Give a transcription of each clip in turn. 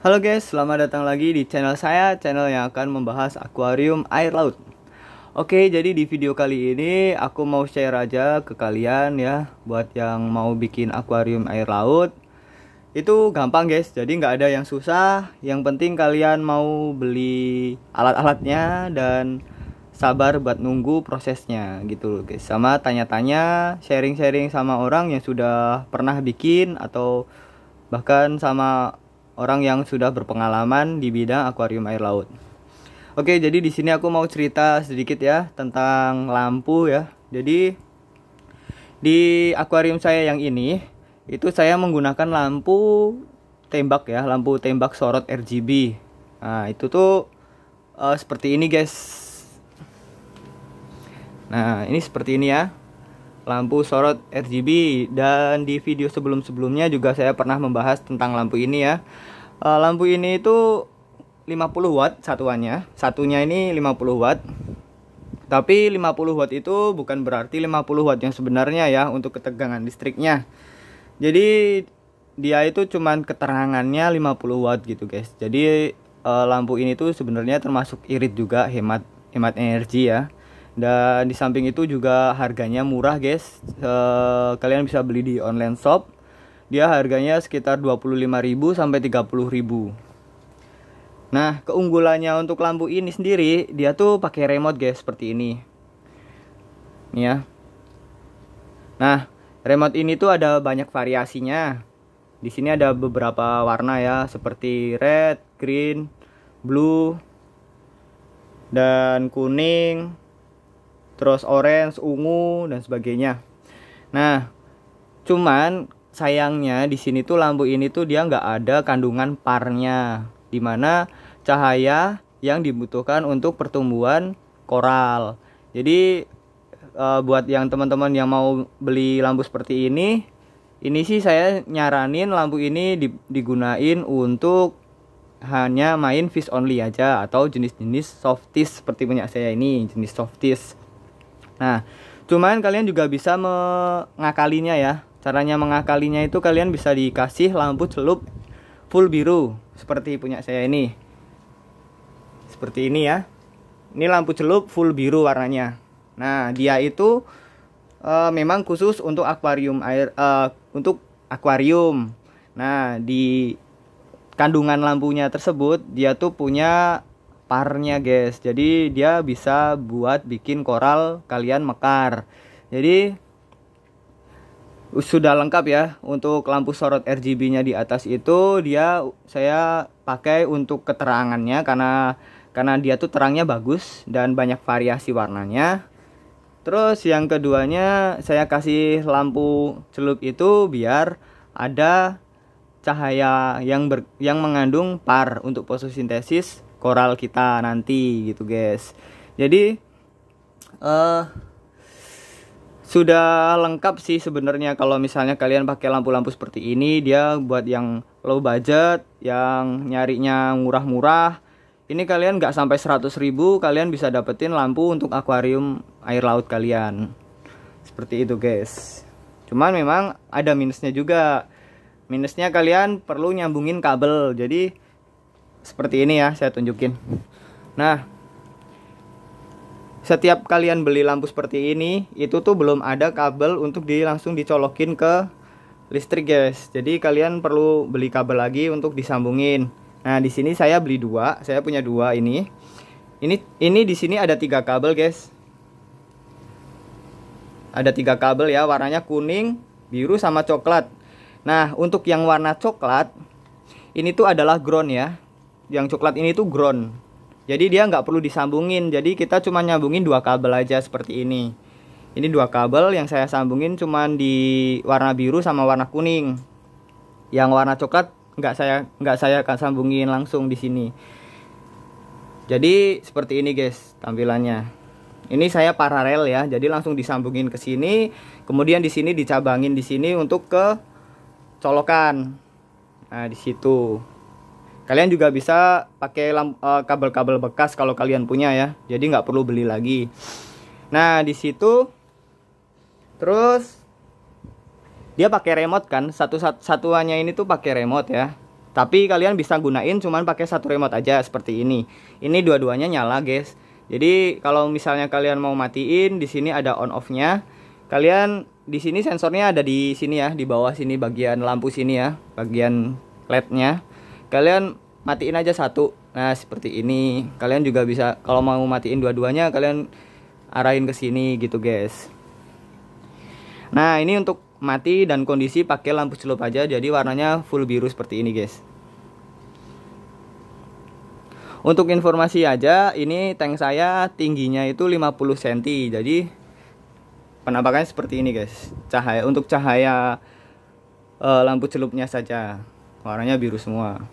Halo guys, selamat datang lagi di channel saya, channel yang akan membahas akuarium air laut. Oke, jadi di video kali ini aku mau share aja ke kalian ya, buat yang mau bikin akuarium air laut. Itu gampang guys, jadi nggak ada yang susah. Yang penting kalian mau beli alat-alatnya dan sabar buat nunggu prosesnya gitu loh guys. Sama tanya-tanya, sharing-sharing sama orang yang sudah pernah bikin atau bahkan sama orang yang sudah berpengalaman di bidang akuarium air laut. Oke, jadi di sini aku mau cerita sedikit ya tentang lampu ya. Jadi di akuarium saya yang ini itu saya menggunakan lampu tembak ya, lampu tembak sorot RGB. Nah, itu tuh seperti ini guys. Nah, ini seperti ini ya. Lampu sorot RGB, dan di video sebelum-sebelumnya juga saya pernah membahas tentang lampu ini ya. Lampu ini itu 50 watt satuannya. Satunya ini 50 watt. Tapi 50 watt itu bukan berarti 50 watt yang sebenarnya ya untuk ketegangan listriknya. Jadi dia itu cuman keterangannya 50 watt gitu guys. Jadi lampu ini tuh sebenarnya termasuk irit juga, hemat energi ya. Dan di samping itu juga harganya murah guys. Kalian bisa beli di online shop. Dia harganya sekitar 25.000 sampai 30.000. Nah, keunggulannya untuk lampu ini sendiri, dia tuh pakai remote guys, seperti ini. Nih ya. Nah, remote ini tuh ada banyak variasinya. Di sini ada beberapa warna ya, seperti red, green, blue, dan kuning, terus orange, ungu, dan sebagainya. Nah, cuman sayangnya di sini tuh lampu ini tuh dia nggak ada kandungan parnya, dimana cahaya yang dibutuhkan untuk pertumbuhan koral. Jadi buat yang teman-teman yang mau beli lampu seperti ini sih saya nyaranin lampu ini digunain untuk hanya main fish only aja, atau jenis-jenis softies seperti punya saya ini, jenis softies. Nah, cuman kalian juga bisa mengakalinya ya. Caranya mengakalinya itu kalian bisa dikasih lampu celup full biru seperti punya saya ini. Seperti ini ya. Ini lampu celup full biru warnanya. Nah, dia itu memang khusus untuk akuarium air, untuk akuarium. Nah, di kandungan lampunya tersebut dia tuh punya parnya guys. Jadi dia bisa buat bikin koral kalian mekar. Jadi sudah lengkap ya. Untuk lampu sorot RGB nya di atas itu saya pakai untuk keterangannya, karena dia tuh terangnya bagus dan banyak variasi warnanya. Terus yang keduanya saya kasih lampu celup itu biar ada cahaya yang mengandung par untuk fotosintesis koral kita nanti gitu guys. Jadi sudah lengkap sih sebenarnya kalau misalnya kalian pakai lampu-lampu seperti ini. Dia buat yang low budget, yang nyarinya murah-murah. Ini kalian nggak sampai 100.000 kalian bisa dapetin lampu untuk akuarium air laut kalian. Seperti itu guys. Cuman memang ada minusnya juga. Minusnya kalian perlu nyambungin kabel. Jadi seperti ini ya, saya tunjukin. Nah, setiap kalian beli lampu seperti ini, itu tuh belum ada kabel untuk langsung dicolokin ke listrik guys. Jadi kalian perlu beli kabel lagi untuk disambungin. Nah, di sini saya beli dua, saya punya dua ini. Ini di sini ada 3 kabel guys. Ada 3 kabel ya, warnanya kuning, biru, sama coklat. Nah, untuk yang warna coklat, ini tuh adalah ground ya. Yang coklat ini tuh ground. Jadi dia nggak perlu disambungin. Jadi kita cuma nyambungin 2 kabel aja seperti ini. Ini 2 kabel yang saya sambungin cuman di warna biru sama warna kuning. Yang warna coklat nggak saya akan sambungin langsung di sini. Jadi seperti ini guys tampilannya. Ini saya paralel ya. Jadi langsung disambungin ke sini. Kemudian di sini dicabangin di sini untuk ke colokan. Nah, di situ. Kalian juga bisa pakai kabel-kabel bekas kalau kalian punya ya. Jadi nggak perlu beli lagi. Nah, di situ terus dia pakai remote kan. Satuannya ini tuh pakai remote ya. Tapi kalian bisa gunain cuman pakai satu remote aja seperti ini. Ini dua-duanya nyala, guys. Jadi kalau misalnya kalian mau matiin, di sini ada on off-nya. Kalian di sini sensornya ada di sini ya, di bawah sini bagian lampu sini ya, bagian LED-nya. Kalian matiin aja satu. Nah, seperti ini. Kalian juga bisa kalau mau matiin dua-duanya, kalian arahin ke sini gitu, guys. Nah, ini untuk mati dan kondisi pakai lampu celup aja, jadi warnanya full biru seperti ini, guys. Untuk informasi aja, ini tank saya tingginya itu 50 cm. Jadi penampakannya seperti ini, guys. Untuk cahaya lampu celupnya saja warnanya biru semua.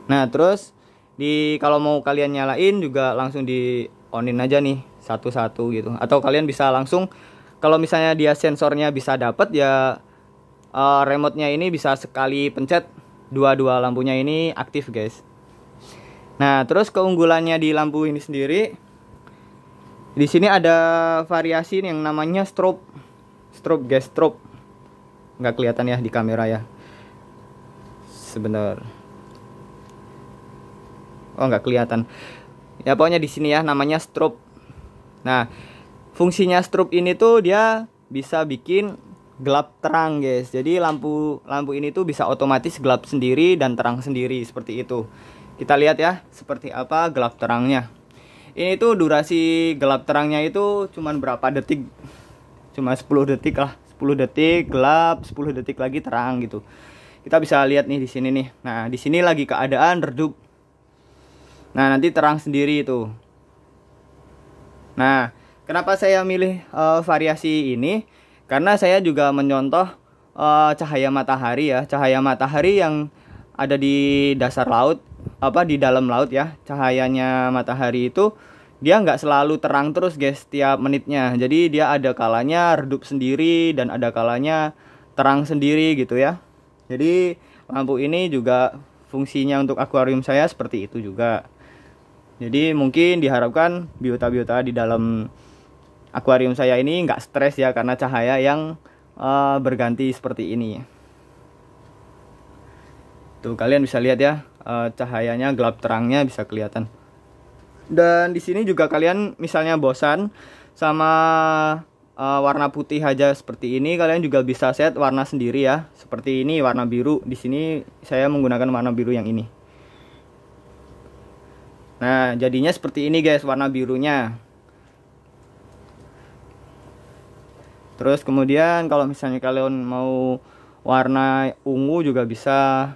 Nah, terus kalau mau kalian nyalain juga langsung di onin aja nih satu-satu gitu. Atau kalian bisa langsung, kalau misalnya dia sensornya bisa dapat ya, remote-nya ini bisa sekali pencet dua-dua lampunya ini aktif, guys. Nah, terus keunggulannya di lampu ini sendiri, di sini ada variasi yang namanya strobe, guys, strobe. Nggak kelihatan ya di kamera ya. Sebentar. Oh, nggak kelihatan. Ya pokoknya di sini ya namanya strobe. Nah, fungsinya strobe ini tuh dia bisa bikin gelap terang, guys. Jadi lampu ini tuh bisa otomatis gelap sendiri dan terang sendiri seperti itu. Kita lihat ya seperti apa gelap terangnya. Ini tuh durasi gelap terangnya itu cuman berapa detik? Cuma 10 detik lah. 10 detik gelap, 10 detik lagi terang gitu. Kita bisa lihat nih di sini nih. Nah, di sini lagi keadaan redup. Nah, nanti terang sendiri itu. Nah, kenapa saya milih variasi ini? Karena saya juga menyontoh cahaya matahari ya. Cahaya matahari yang ada di dasar laut, di dalam laut ya. Cahayanya matahari itu dia nggak selalu terang terus, guys, setiap menitnya. Jadi dia ada kalanya redup sendiri dan ada kalanya terang sendiri gitu ya. Jadi lampu ini juga fungsinya untuk akuarium saya seperti itu juga. Jadi mungkin diharapkan biota-biota di dalam akuarium saya ini nggak stres ya karena cahaya yang berganti seperti ini. Tuh kalian bisa lihat ya, cahayanya gelap terangnya bisa kelihatan. Dan di sini juga kalian misalnya bosan sama warna putih aja seperti ini, kalian juga bisa set warna sendiri ya. Seperti ini warna biru. Di sini saya menggunakan warna biru yang ini. Nah, jadinya seperti ini, guys, warna birunya. Terus kemudian kalau misalnya kalian mau warna ungu juga bisa.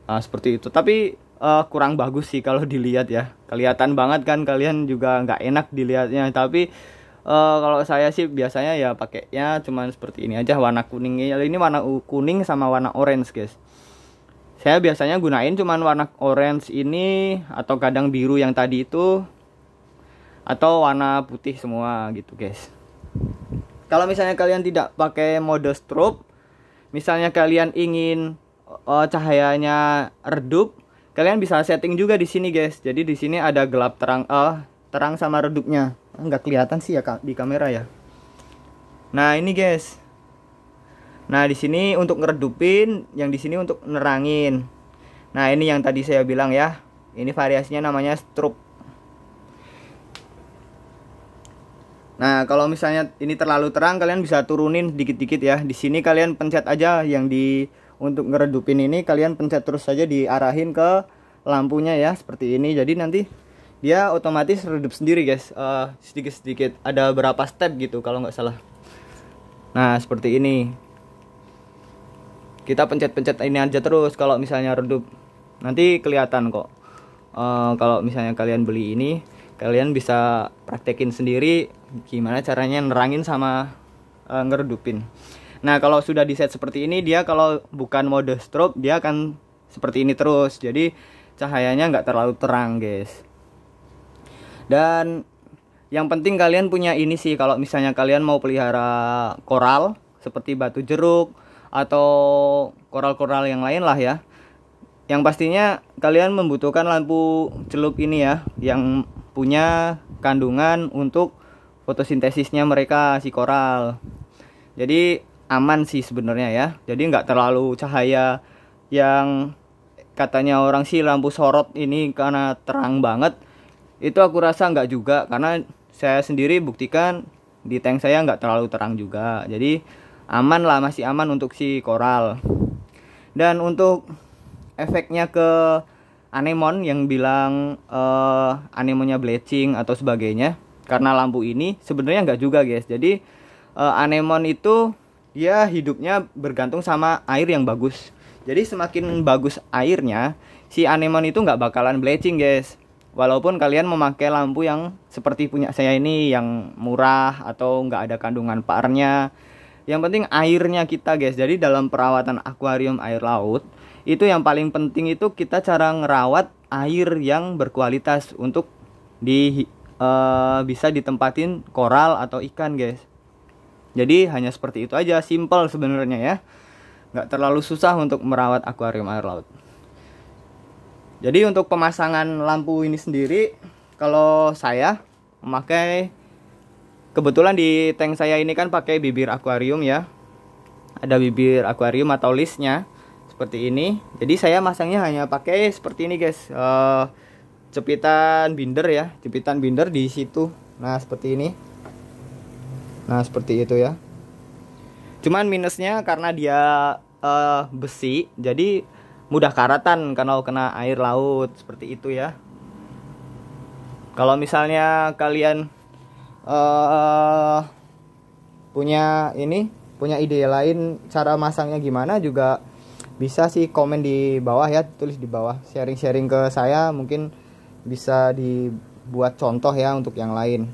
Nah, seperti itu. Tapi kurang bagus sih kalau dilihat ya. Kelihatan banget kan, kalian juga nggak enak dilihatnya. Tapi kalau saya sih biasanya ya pakainya cuman seperti ini aja, warna kuningnya. Ini warna kuning sama warna orange, guys. Saya biasanya gunain cuman warna orange ini, atau kadang biru yang tadi itu, atau warna putih semua gitu, guys. Kalau misalnya kalian tidak pakai mode strobe, misalnya kalian ingin cahayanya redup, kalian bisa setting juga di sini, guys. Jadi di sini ada gelap terang, terang sama redupnya. Nggak kelihatan sih ya di kamera ya. Nah, ini, guys. Nah, di sini untuk ngeredupin, yang di sini untuk nerangin. Nah, ini yang tadi saya bilang ya. Ini variasinya namanya strobe. Nah, kalau misalnya ini terlalu terang, kalian bisa turunin dikit-dikit ya. Di sini kalian pencet aja yang untuk ngeredupin ini, kalian pencet terus saja, diarahin ke lampunya ya, seperti ini. Jadi nanti dia otomatis redup sendiri, guys. Sedikit-sedikit, ada berapa step gitu kalau nggak salah. Nah, seperti ini. Kita pencet-pencet ini aja terus kalau misalnya redup. Nanti kelihatan kok. Kalau misalnya kalian beli ini, kalian bisa praktekin sendiri gimana caranya nerangin sama ngeredupin. Nah, kalau sudah di set seperti ini, dia kalau bukan mode strobe, dia akan seperti ini terus. Jadi cahayanya nggak terlalu terang, guys. Dan yang penting kalian punya ini sih, kalau misalnya kalian mau pelihara koral seperti batu jeruk atau koral-koral yang lain lah ya. Yang pastinya kalian membutuhkan lampu celup ini ya, yang punya kandungan untuk fotosintesisnya mereka, si koral. Jadi aman sih sebenarnya ya. Jadi nggak terlalu cahaya yang katanya orang sih lampu sorot ini karena terang banget. Itu aku rasa nggak juga, karena saya sendiri buktikan di tank saya nggak terlalu terang juga. Jadi aman lah, masih aman untuk si koral. Dan untuk efeknya ke anemon yang bilang anemonnya bleaching atau sebagainya karena lampu ini, sebenarnya nggak juga guys. Jadi anemon itu dia hidupnya bergantung sama air yang bagus. Jadi semakin bagus airnya, si anemon itu nggak bakalan bleaching guys. Walaupun kalian memakai lampu yang seperti punya saya ini, yang murah atau nggak ada kandungan parnya, yang penting airnya kita guys. Jadi dalam perawatan akuarium air laut, itu yang paling penting itu kita cara ngerawat air yang berkualitas untuk bisa ditempatin koral atau ikan guys. Jadi hanya seperti itu aja, simple sebenarnya ya, nggak terlalu susah untuk merawat akuarium air laut. Jadi untuk pemasangan lampu ini sendiri, kalau saya memakai, kebetulan di tank saya ini kan pakai bibir akuarium ya, ada bibir akuarium atau listnya seperti ini. Jadi saya masangnya hanya pakai seperti ini guys, jepitan binder ya, jepitan binder di situ. Nah seperti ini, nah seperti itu ya. Cuman minusnya karena dia besi, jadi mudah karatan kalau kena air laut seperti itu ya. Kalau misalnya kalian punya ide lain cara masangnya gimana, juga bisa sih komen di bawah ya, tulis di bawah, sharing-sharing ke saya, mungkin bisa dibuat contoh ya untuk yang lain.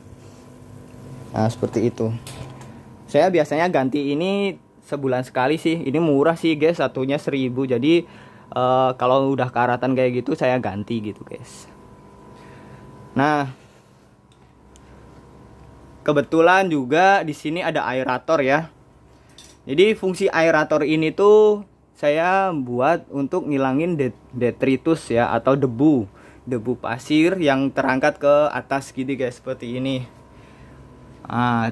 Nah seperti itu. Saya biasanya ganti ini sebulan sekali sih. Ini murah sih guys, satunya 1000. Jadi kalau udah karatan kayak gitu saya ganti gitu guys. Nah kebetulan juga di sini ada aerator ya. Jadi fungsi aerator ini tuh saya buat untuk ngilangin detritus ya, atau debu pasir yang terangkat ke atas gitu guys, seperti ini.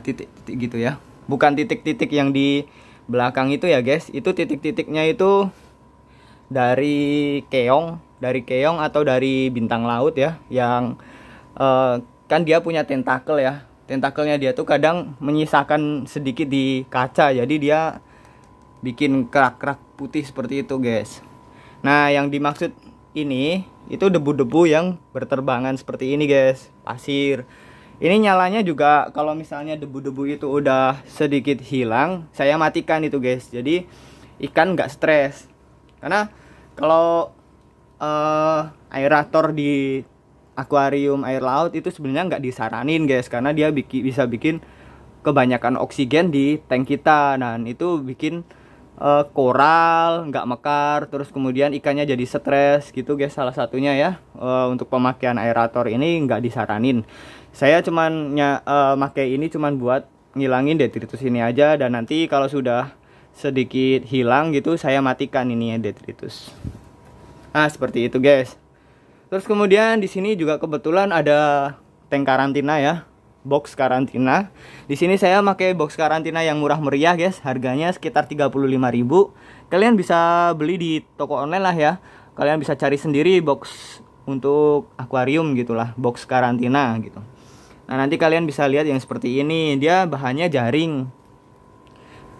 Titik-titik gitu ya, bukan titik-titik yang di belakang itu ya guys. Itu titik-titiknya itu dari keong atau dari bintang laut ya, yang kan dia punya tentakel ya. Tentakelnya dia tuh kadang menyisakan sedikit di kaca, jadi dia bikin kerak-kerak putih seperti itu guys. Nah yang dimaksud ini itu debu-debu yang berterbangan seperti ini guys, pasir. Ini nyalanya juga kalau misalnya debu-debu itu udah sedikit hilang, saya matikan itu guys. Jadi ikan nggak stres. Karena kalau aerator di akuarium air laut itu sebenarnya nggak disaranin guys, karena dia bisa bikin kebanyakan oksigen di tank kita, dan itu bikin koral nggak mekar, terus kemudian ikannya jadi stres gitu guys, salah satunya ya. Untuk pemakaian aerator ini nggak disaranin. Saya cuman pakai ini cuman buat ngilangin detritus ini aja, dan nanti kalau sudah sedikit hilang gitu saya matikan ini ya detritus. Nah seperti itu guys. Terus kemudian di sini juga kebetulan ada tank karantina ya, box karantina. Di sini saya pakai box karantina yang murah meriah guys, harganya sekitar 35.000. Kalian bisa beli di toko online lah ya. Kalian bisa cari sendiri box untuk akuarium gitulah, box karantina gitu. Nah nanti kalian bisa lihat yang seperti ini, dia bahannya jaring.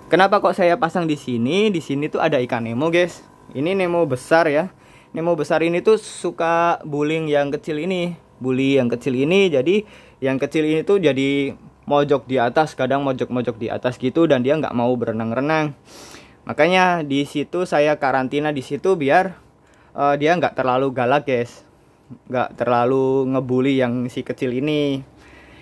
Kenapa kok saya pasang di sini? Di sini tuh ada ikan Nemo guys. Ini Nemo besar ya. Nemo besar ini tuh suka bullying yang kecil ini, bully yang kecil ini. Jadi yang kecil ini tuh jadi mojok di atas, kadang mojok-mojok di atas gitu, dan dia nggak mau berenang-renang. Makanya di situ saya karantina di situ biar dia nggak terlalu galak guys, nggak terlalu ngebully yang si kecil ini.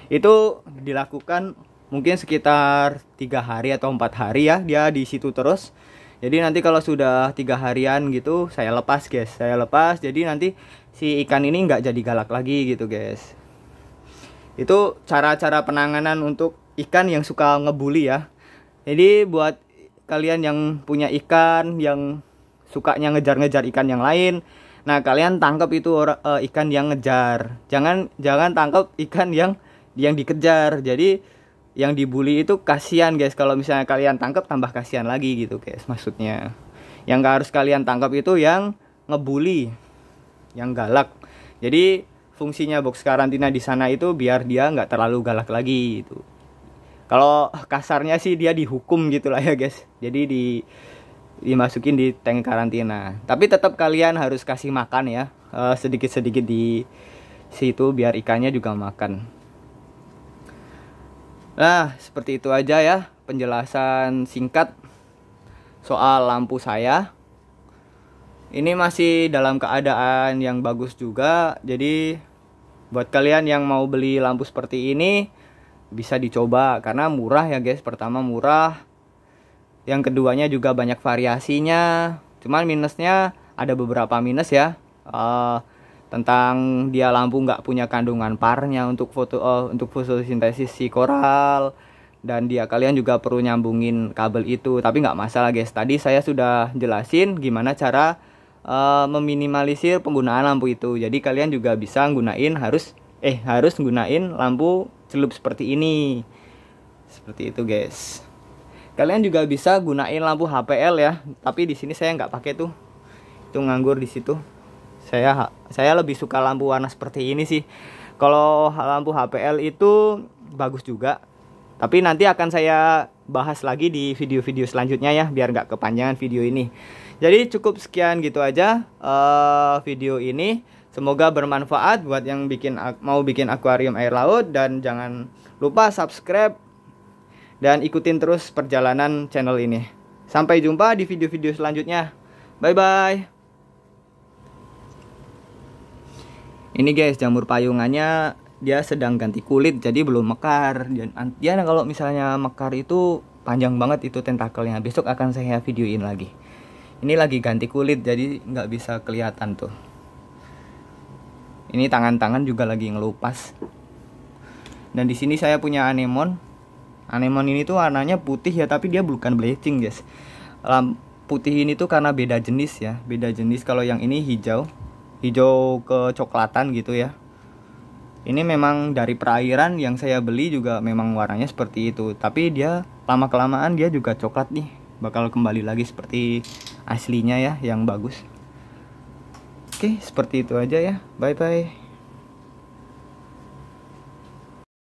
Itu dilakukan mungkin sekitar 3 hari atau 4 hari ya, dia di situ terus. Jadi nanti kalau sudah 3 harian gitu saya lepas guys, saya lepas. Jadi nanti si ikan ini nggak jadi galak lagi gitu guys. Itu cara-cara penanganan untuk ikan yang suka ngebully ya. Jadi buat kalian yang punya ikan yang sukanya ngejar-ngejar ikan yang lain, nah kalian tangkap itu ikan yang ngejar. Jangan tangkap ikan yang dikejar. Jadi yang dibully itu kasihan guys. Kalau misalnya kalian tangkap tambah kasihan lagi gitu guys, maksudnya. Yang gak harus kalian tangkap itu yang ngebully, yang galak. Jadi fungsinya box karantina di sana itu biar dia nggak terlalu galak lagi gitu. Kalau kasarnya sih dia dihukum gitulah ya guys. Jadi dimasukin di tank karantina. Tapi tetap kalian harus kasih makan ya, sedikit-sedikit di situ biar ikannya juga makan. Nah, seperti itu aja ya penjelasan singkat soal lampu saya. Ini masih dalam keadaan yang bagus juga. Jadi buat kalian yang mau beli lampu seperti ini bisa dicoba karena murah ya guys. Pertama murah, yang keduanya juga banyak variasinya. Cuman minusnya ada beberapa minus ya, tentang dia lampu nggak punya kandungan parnya untuk fotosintesis si koral, dan kalian juga perlu nyambungin kabel itu. Tapi nggak masalah guys, tadi saya sudah jelasin gimana cara meminimalisir penggunaan lampu itu. Jadi kalian juga bisa harus gunain lampu celup seperti ini. Seperti itu guys. Kalian juga bisa gunain lampu HPL ya, tapi di sini saya nggak pakai tuh, itu nganggur di situ. Saya lebih suka lampu warna seperti ini sih. Kalau lampu HPL itu bagus juga, tapi nanti akan saya bahas lagi di video-video selanjutnya ya, biar nggak kepanjangan video ini. Jadi cukup sekian gitu aja video ini. Semoga bermanfaat buat yang mau bikin akuarium air laut, dan jangan lupa subscribe dan ikutin terus perjalanan channel ini. Sampai jumpa di video-video selanjutnya. Bye bye. Ini guys, jamur payungannya dia sedang ganti kulit, jadi belum mekar. Dia kalau misalnya mekar itu panjang banget itu tentakelnya. Besok akan saya videoin lagi. Ini lagi ganti kulit, jadi nggak bisa kelihatan tuh. Ini tangan-tangan juga lagi ngelupas. Dan di sini saya punya anemon. Anemon ini tuh warnanya putih ya, tapi dia bukan bleaching guys. Putih ini tuh karena beda jenis ya, beda jenis. Kalau yang ini hijau kecoklatan gitu ya. Ini memang dari perairan yang saya beli juga memang warnanya seperti itu. Tapi dia lama kelamaan dia juga coklat nih, bakal kembali lagi seperti aslinya ya, yang bagus. Oke, seperti itu aja ya. Bye bye.